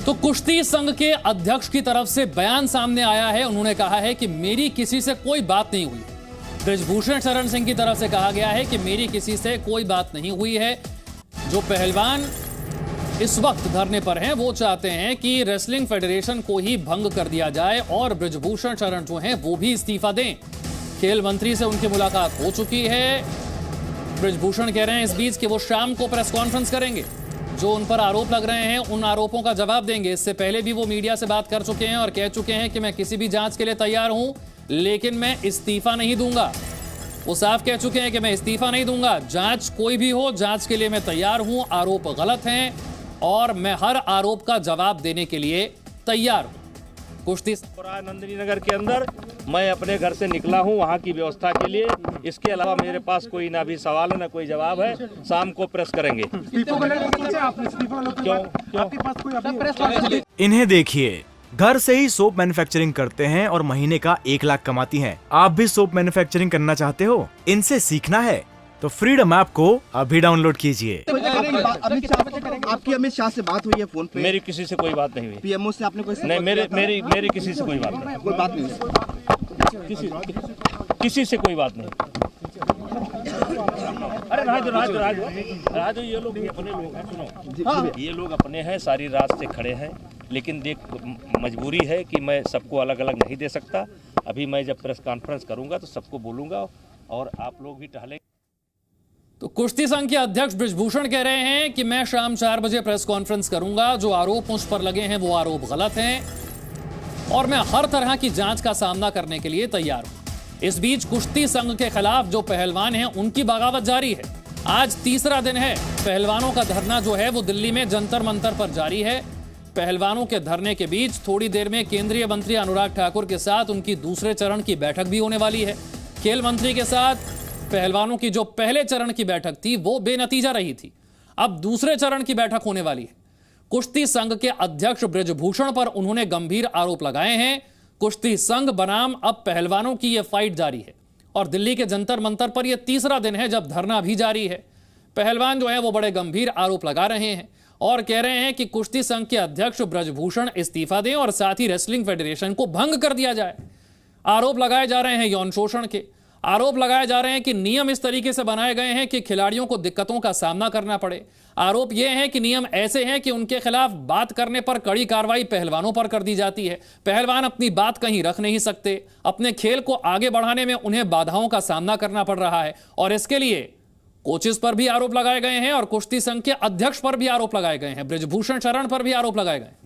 तो कुश्ती संघ के अध्यक्ष की तरफ से बयान सामने आया है। उन्होंने कहा है कि मेरी किसी से कोई बात नहीं हुई। बृजभूषण शरण सिंह की तरफ से कहा गया है कि मेरी किसी से कोई बात नहीं हुई है। जो पहलवान इस वक्त धरने पर हैं वो चाहते हैं कि रेसलिंग फेडरेशन को ही भंग कर दिया जाए और बृजभूषण शरण जो हैं वो भी इस्तीफा दें। खेल मंत्री से उनकी मुलाकात हो चुकी है। बृजभूषण कह रहे हैं इस बीच कि वो शाम को प्रेस कॉन्फ्रेंस करेंगे, जो उन पर आरोप लग रहे हैं उन आरोपों का जवाब देंगे। इससे पहले भी वो मीडिया से बात कर चुके हैं और कह चुके हैं कि मैं किसी भी जांच के लिए तैयार हूं, लेकिन मैं इस्तीफा नहीं दूंगा। वो साफ कह चुके हैं कि मैं इस्तीफा नहीं दूंगा, जांच कोई भी हो, जांच के लिए मैं तैयार हूं। आरोप गलत हैं और मैं हर आरोप का जवाब देने के लिए तैयार हूं। कुश्ती नंदिनी नगर के अंदर मैं अपने घर से निकला हूं वहां की व्यवस्था के लिए। इसके अलावा मेरे पास कोई ना भी सवाल है ना कोई जवाब है। शाम को प्रेस करेंगे। क्यों? इन्हें देखिए, घर से ही सोप मैन्युफैक्चरिंग करते हैं और महीने का 1 लाख कमाती हैं। आप भी सोप मैन्युफैक्चरिंग करना चाहते हो? इनसे सीखना है तो फ्रीडम ऐप को अभी डाउनलोड कीजिए। आपकी अमित शाह से बात हुई है फोन पे? मेरी किसी से कोई बात नहीं हुई। पीएमओ से आपने कोई नहीं, मेरी किसी से कोई बात नहीं। कोई बात नहीं किसी से कोई बात नहीं। अरे राजू ये लोग अपने लोग हैं। सुनो, ये लोग अपने हैं, सारी रात से खड़े हैं, लेकिन देख मजबूरी है कि मैं सबको अलग अलग नहीं दे सकता। अभी मैं जब प्रेस कॉन्फ्रेंस करूंगा तो सबको बोलूंगा और आप लोग भी टहलें। तो कुश्ती संघ के अध्यक्ष बृजभूषण कह रहे हैं कि मैं शाम 4 बजे प्रेस कॉन्फ्रेंस करूंगा। जो आरोप मुझ पर लगे हैं वो आरोप गलत हैं और मैं हर तरह की जांच का सामना करने के लिए तैयार हूं। इस बीच कुश्ती संघ के खिलाफ जो पहलवान हैं उनकी बगावत जारी है। आज तीसरा दिन है। पहलवानों का धरना जो है वो दिल्ली में जंतर मंतर पर जारी है। पहलवानों के धरने के बीच थोड़ी देर में केंद्रीय मंत्री अनुराग ठाकुर के साथ उनकी दूसरे चरण की बैठक भी होने वाली है। खेल मंत्री के साथ पहलवानों की जो पहले चरण की बैठक थी वो बेनतीजा रही थी। अब दूसरे चरण की बैठक होने वाली है। कुश्ती संघ के अध्यक्ष बृजभूषण पर उन्होंने गंभीर आरोप लगाए हैं। कुश्ती संघ बनाम अब पहलवानों की यह फाइट जारी है और दिल्ली के जंतर मंतर पर यह तीसरा दिन है जब धरना भी जारी है। पहलवान जो है वो बड़े गंभीर आरोप लगा रहे हैं और कह रहे हैं कि कुश्ती संघ के अध्यक्ष बृजभूषण इस्तीफा दें और साथ ही रेसलिंग फेडरेशन को भंग कर दिया जाए। आरोप लगाए जा रहे हैं यौन शोषण के, आरोप लगाए जा रहे हैं कि नियम इस तरीके से बनाए गए हैं कि खिलाड़ियों को दिक्कतों का सामना करना पड़े। आरोप यह है कि नियम ऐसे हैं कि उनके खिलाफ बात करने पर कड़ी कार्रवाई पहलवानों पर कर दी जाती है। पहलवान अपनी बात कहीं रख नहीं सकते। अपने खेल को आगे बढ़ाने में उन्हें बाधाओं का सामना करना पड़ रहा है और इसके लिए कोचेस पर भी आरोप लगाए गए हैं और कुश्ती संघ के अध्यक्ष पर भी आरोप लगाए गए हैं। बृजभूषण शरण पर भी आरोप लगाए गए हैं।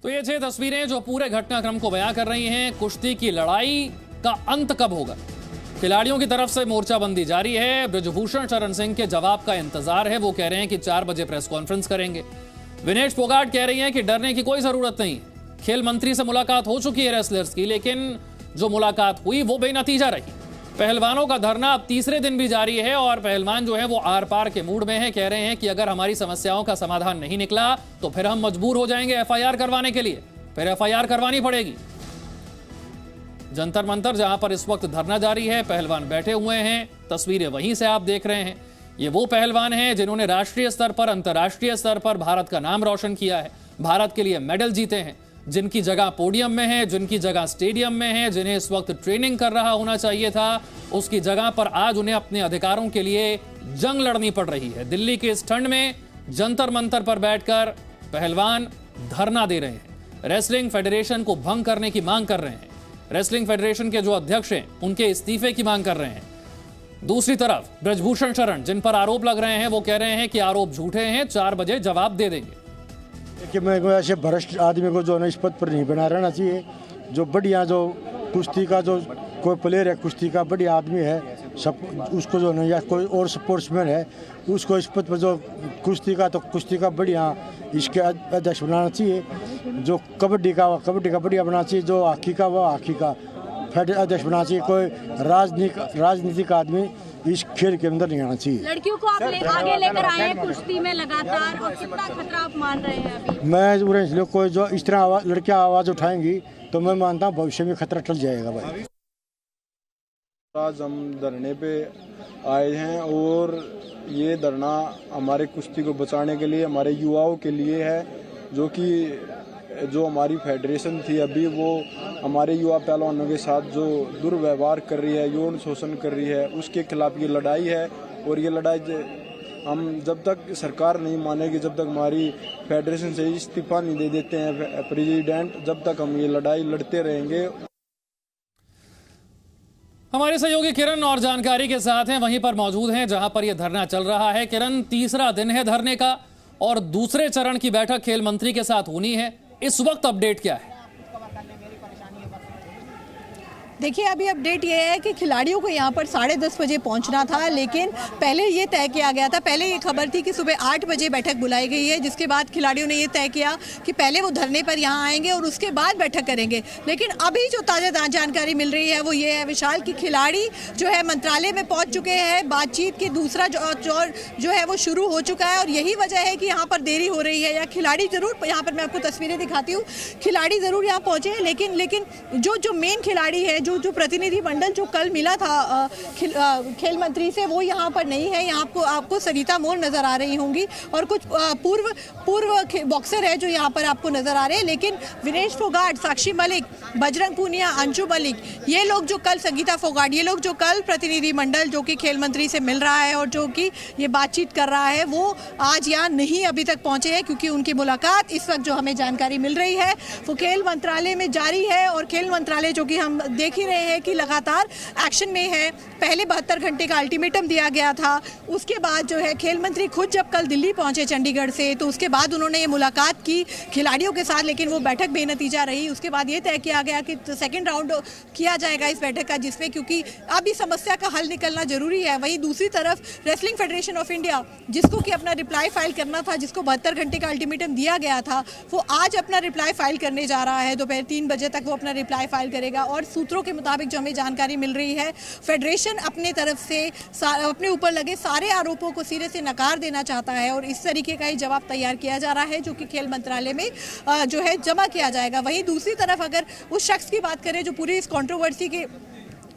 तो ये 6 तस्वीरें जो पूरे घटनाक्रम को बयां कर रही हैं। कुश्ती की लड़ाई का अंत कब होगा? खिलाड़ियों की तरफ से मोर्चाबंदी जारी है। बृजभूषण शरण सिंह के जवाब का इंतजार है। वो कह रहे हैं कि 4 बजे प्रेस कॉन्फ्रेंस करेंगे। विनेश फोगाट कह रही हैं कि डरने की कोई जरूरत नहीं। खेल मंत्री से मुलाकात हो चुकी है रेसलर्स की, लेकिन जो मुलाकात हुई वो बेनतीजा रही। पहलवानों का धरना अब तीसरे दिन भी जारी है और पहलवान जो है वो आर पार के मूड में है। कह रहे हैं कि अगर हमारी समस्याओं का समाधान नहीं निकला तो फिर हम मजबूर हो जाएंगे एफआईआर करवाने के लिए। फिर एफआईआर करवानी पड़ेगी। जंतर मंतर जहां पर इस वक्त धरना जारी है, पहलवान बैठे हुए हैं। तस्वीरें वहीं से आप देख रहे हैं। ये वो पहलवान हैं जिन्होंने राष्ट्रीय स्तर पर, अंतर्राष्ट्रीय स्तर पर भारत का नाम रोशन किया है, भारत के लिए मेडल जीते हैं, जिनकी जगह पोडियम में है, जिनकी जगह स्टेडियम में है, जिन्हें इस वक्त ट्रेनिंग कर रहा होना चाहिए था, उसकी जगह पर आज उन्हें अपने अधिकारों के लिए जंग लड़नी पड़ रही है। दिल्ली के इस ठंड में जंतर मंतर पर बैठकर पहलवान धरना दे रहे हैं। रेसलिंग फेडरेशन को भंग करने की मांग कर रहे हैं। रेसलिंग फेडरेशन के जो अध्यक्ष हैं उनके इस्तीफे की मांग कर रहे हैं। दूसरी तरफ बृजभूषण शरण, जिन पर आरोप लग रहे हैं, वो कह रहे हैं कि आरोप झूठे हैं, 4 बजे जवाब दे देंगे। कि मैं ऐसे भ्रष्ट आदमी को जो है इस पद पर नहीं बना रहना चाहिए। जो बढ़िया जो कुश्ती का जो कोई प्लेयर है, कुश्ती का बढ़िया आदमी है, सब उसको जो है या कोई और स्पोर्ट्समैन है उसको इस पद पर जो कुश्ती का बढ़िया इसके अध्यक्ष बनाना चाहिए। जो कबड्डी का बढ़िया बनाना चाहिए। जो हॉकी का वो हॉकी का अध्यक्ष बनाना चाहिए। कोई राजनीतिक आदमी इस खेल के अंदर नहीं आना चाहिए। लड़कियों को आप आगे लेकर आए हैं कुश्ती में लगातार, और कितना खतरा आप मान रहे हैं अभी? मैं कोई जो इस तरह लड़कियां आवाज उठाएंगी तो मैं मानता हूँ भविष्य में खतरा टल जाएगा भाई। आज हम धरने पे आए हैं और ये धरना हमारे कुश्ती को बचाने के लिए, हमारे युवाओं के लिए है, जो हमारी फेडरेशन थी अभी वो हमारे युवा पहलवानों के साथ जो दुर्व्यवहार कर रही है, यौन शोषण कर रही है, उसके खिलाफ ये लड़ाई है। और ये लड़ाई हम जब तक सरकार नहीं मानेगी, जब तक हमारी फेडरेशन से इस्तीफा नहीं दे देते हैं प्रेसिडेंट, जब तक हम ये लड़ाई लड़ते रहेंगे। हमारे सहयोगी किरण और जानकारी के साथ हैं, वहीं पर मौजूद हैं जहां पर यह धरना चल रहा है। किरण, तीसरा दिन है धरने का और दूसरे चरण की बैठक खेल मंत्री के साथ होनी है। इस वक्त अपडेट क्या है? देखिए, अभी अपडेट ये है कि खिलाड़ियों को यहाँ पर 10:30 बजे पहुँचना था, लेकिन पहले ये तय किया गया था, पहले ये खबर थी कि सुबह 8 बजे बैठक बुलाई गई है, जिसके बाद खिलाड़ियों ने ये तय किया कि पहले वो धरने पर यहाँ आएंगे और उसके बाद बैठक करेंगे। लेकिन अभी जो ताज़ा जानकारी मिल रही है वो ये है विशाल कि खिलाड़ी जो है मंत्रालय में पहुँच चुके हैं, बातचीत की दूसरा जो है वो शुरू हो चुका है और यही वजह है कि यहाँ पर देरी हो रही है। या खिलाड़ी ज़रूर, यहाँ पर मैं आपको तस्वीरें दिखाती हूँ, खिलाड़ी ज़रूर यहाँ पहुँचे हैं, लेकिन जो मेन खिलाड़ी है, जो प्रतिनिधि मंडल जो कल मिला था खेल मंत्री से, वो यहाँ पर नहीं है। यहाँ आपको सरिता मोर नजर आ रही होंगी और कुछ पूर्व बॉक्सर है जो यहाँ पर आपको नजर आ रहे हैं। लेकिन विनेश फोगाट, साक्षी मलिक, बजरंग पूनिया, अंशु मलिक, ये लोग जो कल, संगीता फोगाट, ये लोग जो कल प्रतिनिधि मंडल जो कि खेल मंत्री से मिल रहा है और जो कि ये बातचीत कर रहा है, वो आज यहाँ नहीं अभी तक पहुंचे हैं, क्योंकि उनकी मुलाकात इस वक्त जो हमें जानकारी मिल रही है वो खेल मंत्रालय में जारी है। और खेल मंत्रालय जो कि हम देख ही रहे हैं कि लगातार एक्शन में है। पहले 72 घंटे का अल्टीमेटम दिया गया था, उसके बाद जो है खेल मंत्री खुद जब कल दिल्ली पहुंचे चंडीगढ़ से, तो उसके बाद उन्होंने ये मुलाकात की खिलाड़ियों के साथ, लेकिन वो बैठक बेनतीजा रही। उसके बाद ये तय किया गया कि सेकंड राउंड किया जाएगा इस बैठक का, जिसमें क्योंकि अब इस समस्या का हल निकलना जरूरी है। वहीं दूसरी तरफ रेसलिंग फेडरेशन ऑफ इंडिया, जिसको कि अपना रिप्लाई फाइल करना था, जिसको 72 घंटे का अल्टीमेटम दिया गया था, वो आज अपना रिप्लाई फाइल करने जा रहा है। दोपहर 3 बजे तक वो अपना रिप्लाई फाइल करेगा। और सूत्रों के मुताबिक जो हमें जानकारी मिल रही है, फेडरेशन अपने तरफ से अपने ऊपर लगे सारे आरोपों को सिरे से नकार देना चाहता है और इस तरीके का ही जवाब तैयार किया जा रहा है, जो कि खेल मंत्रालय में जो है जमा किया जाएगा। वहीं दूसरी तरफ अगर उस शख्स की बात करें जो पूरी इस कंट्रोवर्सी के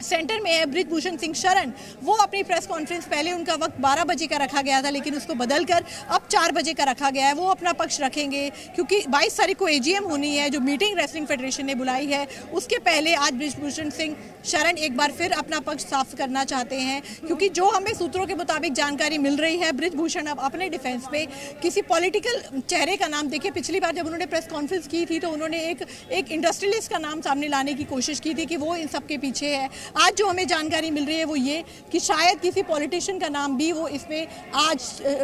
सेंटर में है, बृजभूषण सिंह शरण, वो अपनी प्रेस कॉन्फ्रेंस, पहले उनका वक्त 12 बजे का रखा गया था, लेकिन उसको बदलकर अब 4 बजे का रखा गया है। वो अपना पक्ष रखेंगे क्योंकि 22 तारीख को एजीएम होनी है, जो मीटिंग रेसलिंग फेडरेशन ने बुलाई है। उसके पहले आज बृजभूषण सिंह शरण एक बार फिर अपना पक्ष साफ करना चाहते हैं, क्योंकि जो हमें सूत्रों के मुताबिक जानकारी मिल रही है, बृजभूषण अब अपने डिफेंस में किसी पॉलिटिकल चेहरे का नाम, देखिए पिछली बार जब उन्होंने प्रेस कॉन्फ्रेंस की थी तो उन्होंने एक इंडस्ट्रियलिस्ट का नाम सामने लाने की कोशिश की थी कि वो इन सब के पीछे है। आज जो हमें जानकारी मिल रही है वो ये कि शायद किसी पॉलिटिशियन का नाम भी वो इसमें आज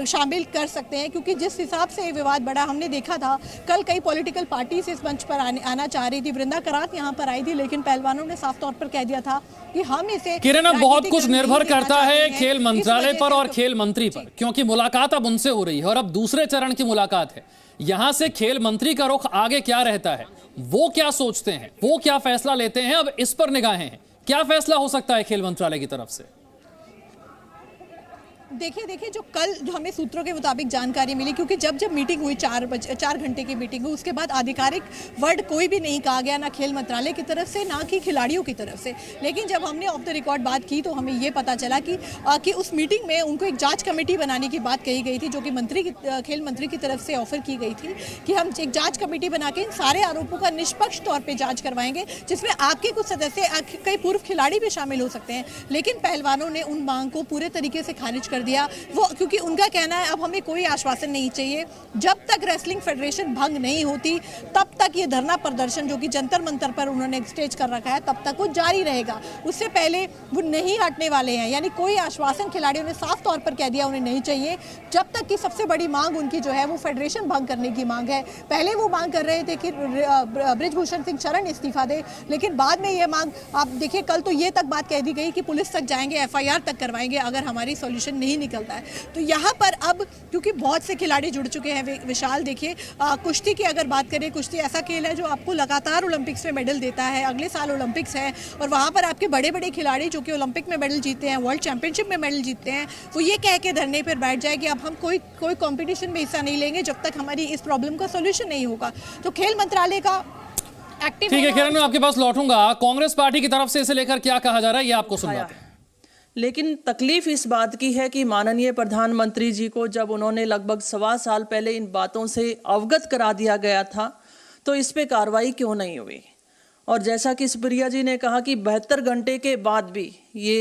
शामिल कर सकते हैं, क्योंकि जिस हिसाब से विवाद बढ़ा, हमने देखा था कल कई पॉलिटिकल पार्टीज इस मंच पर आना चाह रही थी। वृंदा करात यहाँ पर आई थी, लेकिन पहलवानों ने साफ तौर पर कह दिया था कि हम इसे, किरण, अब बहुत कुछ निर्भर करता है खेल मंत्रालय पर और खेल मंत्री पर, क्योंकि मुलाकात अब उनसे हो रही है और अब दूसरे चरण की मुलाकात है। यहां से खेल मंत्री का रुख आगे क्या रहता है, वो क्या सोचते हैं, वो क्या फैसला लेते हैं, अब इस पर निगाहें हैं। क्या फैसला हो सकता है खेल मंत्रालय की तरफ से? देखिए जो हमें सूत्रों के मुताबिक जानकारी मिली, क्योंकि जब मीटिंग हुई 4 घंटे की मीटिंग हुई, उसके बाद आधिकारिक वर्ड कोई भी नहीं कहा गया, ना खेल मंत्रालय की तरफ से ना कि खिलाड़ियों की तरफ से। लेकिन जब हमने ऑफ द रिकॉर्ड बात की तो हमें ये पता चला कि उस मीटिंग में उनको एक जांच कमेटी बनाने की बात कही गई थी, जो कि खेल मंत्री की तरफ से ऑफर की गई थी कि हम एक जाँच कमेटी बना के इन सारे आरोपों का निष्पक्ष तौर पर जाँच करवाएंगे, जिसमें आपके कुछ सदस्य, कई पूर्व खिलाड़ी भी शामिल हो सकते हैं। लेकिन पहलवानों ने उन मांग को पूरे तरीके से खारिज कर दिया, वो क्योंकि उनका कहना है अब हमें कोई आश्वासन नहीं चाहिए, जब तक रेसलिंग फेडरेशन भंग नहीं होती तब तक ये धरना प्रदर्शन जो कि जंतर मंतर पर उन्होंने स्टेज कर रखा है, तब तक वो जारी रहेगा। उससे पहले वो नहीं हटने वाले हैं, यानी कोई आश्वासन खिलाड़ियों ने साफ तौर पर कह दिया उन्हें नहीं चाहिए, जब तक कि सबसे बड़ी मांग उनकी जो है वो फेडरेशन भंग करने की मांग है। पहले वो मांग कर रहे थे कि बृजभूषण सिंह शरण इस्तीफा दे, लेकिन बाद में ये मांग, आप देखिए कल तो ये तक बात कह दी गई कि पुलिस तक जाएंगे, FIR तक करवाएंगे अगर हमारी सॉल्यूशन नहीं निकलता है। तो यहाँ पर अब क्योंकि बहुत से खिलाड़ी जुड़ चुके हैं विशाल, देखिए कुश्ती की अगर बात करें, कुश्ती ऐसा खेल है जो आपको लगातार ओलंपिक्स में मेडल देता है। अगले साल ओलंपिक्स है और वहाँ पर आपके बड़े बड़े खिलाड़ी जो कि ओलंपिक में मेडल जीतते हैं, वर्ल्ड चैंपियनशिप में मेडल जीतते हैं, वो ये कह के धरने पर बैठ जाए कि अब हम कोई कॉम्पिटिशन में हिस्सा नहीं लेंगे जब तक हमारी इस प्रॉब्लम का सोल्यूशन नहीं होगा। तो खेल मंत्रालय का एक्टिव। ठीक है किरण, मैं आपके पास लौटूंगा। कांग्रेस पार्टी की तरफ से इसे लेकर क्या कहा जा रहा है ये आपको सुनवाते हैं। लेकिन तकलीफ इस बात की है कि माननीय प्रधानमंत्री जी को जब उन्होंने लगभग 1.25 साल पहले इन बातों से अवगत करा दिया गया था तो इस पे कार्रवाई क्यों नहीं हुई। और जैसा कि सुप्रिया जी ने कहा कि 72 घंटे के बाद भी ये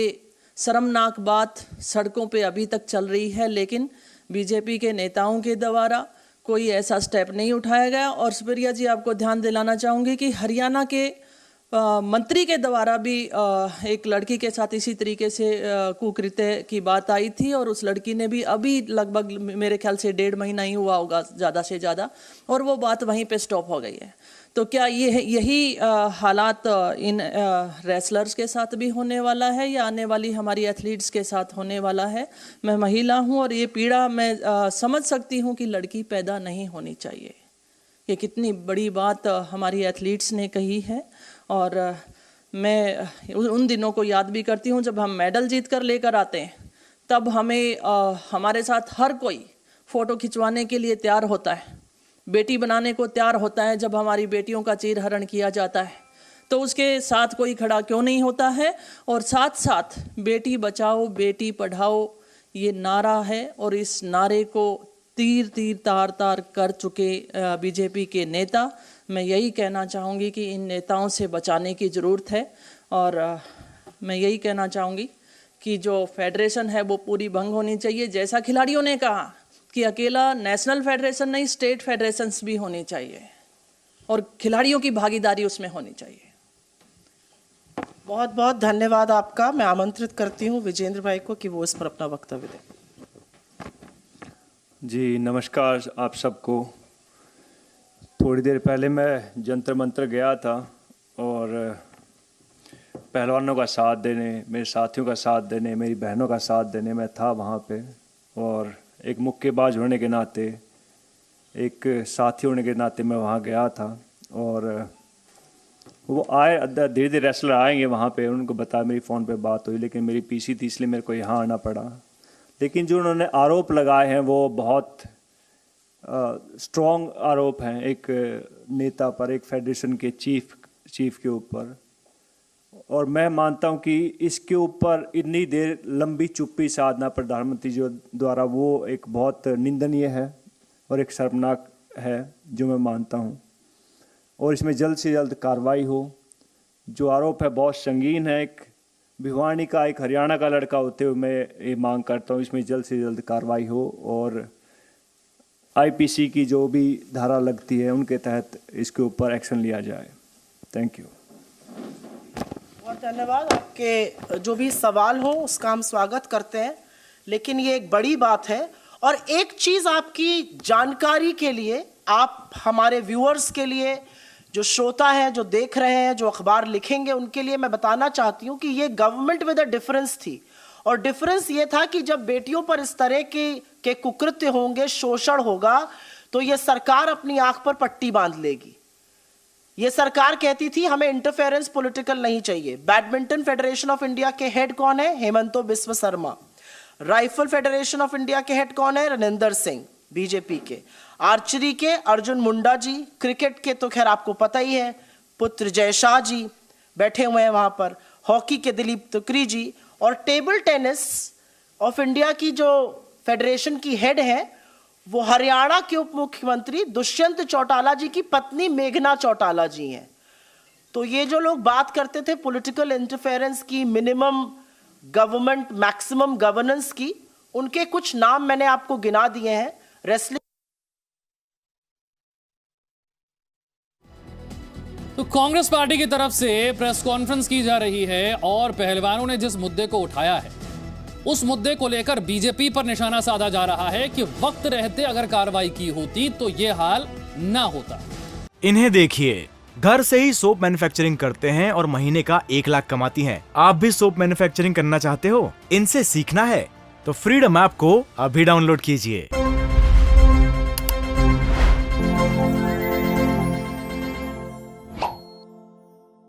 शर्मनाक बात सड़कों पे अभी तक चल रही है, लेकिन बीजेपी के नेताओं के द्वारा कोई ऐसा स्टेप नहीं उठाया गया। और सुप्रिया जी, आपको ध्यान दिलाना चाहूँगी कि हरियाणा के मंत्री के द्वारा भी एक लड़की के साथ इसी तरीके से कुकृत्य की बात आई थी और उस लड़की ने भी अभी लगभग मेरे ख्याल से 1.5 महीना ही हुआ होगा ज़्यादा से ज़्यादा, और वो बात वहीं पे स्टॉप हो गई है। तो क्या यही हालात इन रेसलर्स के साथ भी होने वाला है या आने वाली हमारी एथलीट्स के साथ होने वाला है? मैं महिला हूँ और ये पीड़ा मैं समझ सकती हूँ कि लड़की पैदा नहीं होनी चाहिए। ये कितनी बड़ी बात हमारी एथलीट्स ने कही है। और मैं उन दिनों को याद भी करती हूँ जब हम मेडल जीत कर लेकर आते हैं, तब हमें हमारे साथ हर कोई फ़ोटो खिंचवाने के लिए तैयार होता है, बेटी बनाने को तैयार होता है। जब हमारी बेटियों का चीरहरण किया जाता है तो उसके साथ कोई खड़ा क्यों नहीं होता है। और साथ साथ बेटी बचाओ बेटी पढ़ाओ ये नारा है, और इस नारे को तीर तीर तार तार कर चुके बीजेपी के नेता। मैं यही कहना चाहूँगी कि इन नेताओं से बचाने की ज़रूरत है। और मैं यही कहना चाहूँगी कि जो फेडरेशन है वो पूरी भंग होनी चाहिए। जैसा खिलाड़ियों ने कहा कि अकेला नेशनल फेडरेशन नहीं, स्टेट फेडरेशंस भी होनी चाहिए और खिलाड़ियों की भागीदारी उसमें होनी चाहिए। बहुत बहुत धन्यवाद आपका। मैं आमंत्रित करती हूँ विजेंद्र भाई को कि वो इस पर अपना वक्तव्य दें। जी नमस्कार आप सबको। थोड़ी देर पहले मैं जंतर मंतर गया था और पहलवानों का साथ देने, मेरे साथियों का साथ देने, मेरी बहनों का साथ देने मैं था वहाँ पे। और एक मुक्केबाज होने के नाते, एक साथी होने के नाते मैं वहाँ गया था। और वो आए, धीरे धीरे रेसलर आएंगे वहाँ पे, उनको बताया, मेरी फ़ोन पे बात हुई, लेकिन मेरी पीसी थी इसलिए मेरे को यहाँ आना पड़ा। लेकिन जो उन्होंने आरोप लगाए हैं वो बहुत स्ट्रॉन्ग आरोप हैं एक नेता पर, एक फेडरेशन के चीफ के ऊपर। और मैं मानता हूं कि इसके ऊपर इतनी देर लंबी चुप्पी साधना प्रधानमंत्री जी द्वारा वो एक बहुत निंदनीय है और एक शर्मनाक है, जो मैं मानता हूं। और इसमें जल्द से जल्द कार्रवाई हो। जो आरोप है बहुत संगीन है। एक भिवानी का, एक हरियाणा का लड़का होते हुए मैं ये मांग करता हूँ इसमें जल्द से जल्द कार्रवाई हो और आईपीसी की जो भी धारा लगती है उनके तहत इसके ऊपर एक्शन लिया जाए। Thank you. बहुत धन्यवाद। आपके जो भी सवाल हो उसका हम स्वागत करते हैं, लेकिन ये एक बड़ी बात है। और एक चीज़ आपकी जानकारी के लिए, आप हमारे व्यूअर्स के लिए, जो श्रोता हैं, जो देख रहे हैं, जो अखबार लिखेंगे, उनके लिए मैं बताना चाहती हूँ कि ये गवर्नमेंट विद अ डिफरेंस थी। और डिफरेंस ये था कि जब बेटियों पर इस तरह के कुकृत्य होंगे, शोषण होगा, तो ये सरकार अपनी आंख पर पट्टी बांध लेगी। ये सरकार कहती थी हमें इंटरफेरेंस पॉलिटिकल नहीं चाहिए। बैडमिंटन फेडरेशन ऑफ इंडिया के हेड कौन है? Himanta Biswa Sarma. Rifle federation of India के हेड कौन है? रणेंद्र सिंह, बीजेपी के। आर्चरी के अर्जुन मुंडा जी। क्रिकेट के तो खैर आपको पता ही है, पुत्र जय शाह जी बैठे हुए हैं वहां पर। हॉकी के दिलीप तुकरी जी। और टेबल टेनिस ऑफ इंडिया की जो फेडरेशन की हेड है वो हरियाणा के उप मुख्यमंत्री दुष्यंत चौटाला जी की पत्नी मेघना चौटाला जी हैं। तो ये जो लोग बात करते थे पॉलिटिकल इंटरफेरेंस की, मिनिमम गवर्नमेंट मैक्सिमम गवर्नेंस की, उनके कुछ नाम मैंने आपको गिना दिए हैं। रेसलिंग तो कांग्रेस पार्टी की तरफ से प्रेस कॉन्फ्रेंस की जा रही है और पहलवानों ने जिस मुद्दे को उठाया है उस मुद्दे को लेकर बीजेपी पर निशाना साधा जा रहा है कि वक्त रहते अगर कार्रवाई की होती तो ये हाल ना होता। इन्हें देखिए, घर से ही सोप मैन्युफैक्चरिंग करते हैं और महीने का 1 लाख कमाती हैं। आप भी सोप मैन्युफैक्चरिंग करना चाहते हो? इनसे सीखना है तो फ्रीडम ऐप को अभी डाउनलोड कीजिए।